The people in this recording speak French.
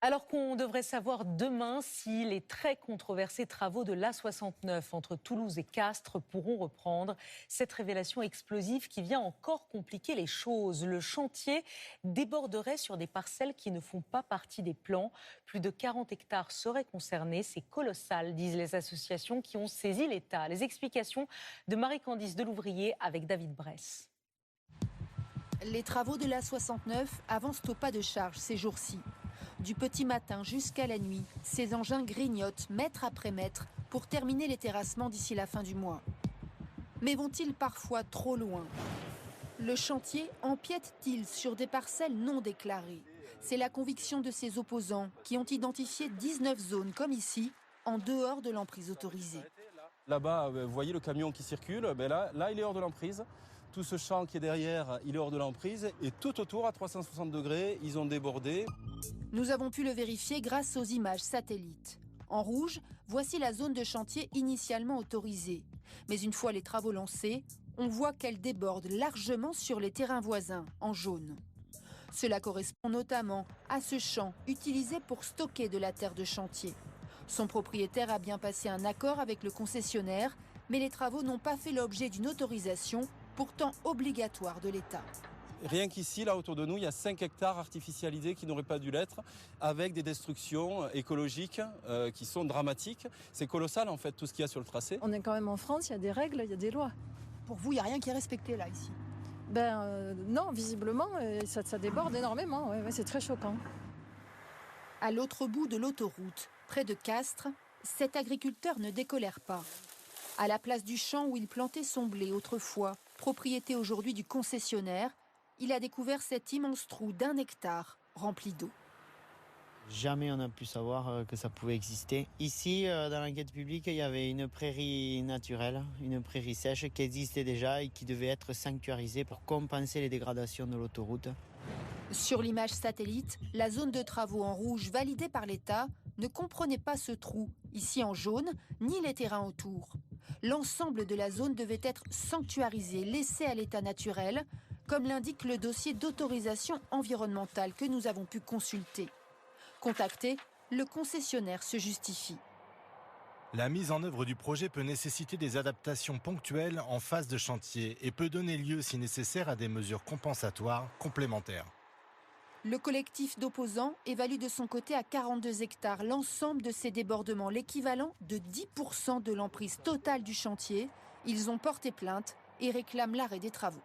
Alors qu'on devrait savoir demain si les très controversés travaux de l'A69 entre Toulouse et Castres pourront reprendre, cette révélation explosive qui vient encore compliquer les choses. Le chantier déborderait sur des parcelles qui ne font pas partie des plans. Plus de 40 hectares seraient concernés. C'est colossal, disent les associations qui ont saisi l'État. Les explications de Marie-Candice Delouvrier avec David Bress. Les travaux de l'A69 avancent au pas de charge ces jours-ci. Du petit matin jusqu'à la nuit, ces engins grignotent mètre après mètre pour terminer les terrassements d'ici la fin du mois. Mais vont-ils parfois trop loin? Le chantier empiète-t-il sur des parcelles non déclarées? C'est la conviction de ces opposants qui ont identifié 19 zones comme ici, en dehors de l'emprise autorisée. Là-bas, vous voyez le camion qui circule, là il est hors de l'emprise. Tout ce champ qui est derrière, il est hors de l'emprise. Et tout autour, à 360 degrés, ils ont débordé. Nous avons pu le vérifier grâce aux images satellites. En rouge, voici la zone de chantier initialement autorisée. Mais une fois les travaux lancés, on voit qu'elle déborde largement sur les terrains voisins, en jaune. Cela correspond notamment à ce champ utilisé pour stocker de la terre de chantier. Son propriétaire a bien passé un accord avec le concessionnaire, mais les travaux n'ont pas fait l'objet d'une autorisation, pourtant obligatoire de l'État. Rien qu'ici, là autour de nous, il y a 5 hectares artificialisés qui n'auraient pas dû l'être, avec des destructions écologiques qui sont dramatiques. C'est colossal en fait tout ce qu'il y a sur le tracé. On est quand même en France, il y a des règles, il y a des lois. Pour vous, il n'y a rien qui est respecté là, ici? Non, visiblement, ça déborde énormément, ouais, c'est très choquant. À l'autre bout de l'autoroute, près de Castres, cet agriculteur ne décolère pas. À la place du champ où il plantait son blé autrefois, propriété aujourd'hui du concessionnaire, il a découvert cet immense trou d'1 hectare rempli d'eau. Jamais on a pu savoir que ça pouvait exister. Ici, dans l'enquête publique, il y avait une prairie naturelle, une prairie sèche qui existait déjà et qui devait être sanctuarisée pour compenser les dégradations de l'autoroute. Sur l'image satellite, la zone de travaux en rouge validée par l'État ne comprenait pas ce trou, ici en jaune, ni les terrains autour. L'ensemble de la zone devait être sanctuarisé, laissé à l'état naturel, comme l'indique le dossier d'autorisation environnementale que nous avons pu consulter. Contacté, le concessionnaire se justifie. La mise en œuvre du projet peut nécessiter des adaptations ponctuelles en phase de chantier et peut donner lieu, si nécessaire, à des mesures compensatoires complémentaires. Le collectif d'opposants évalue de son côté à 42 hectares l'ensemble de ces débordements, l'équivalent de 10% de l'emprise totale du chantier. Ils ont porté plainte et réclament l'arrêt des travaux.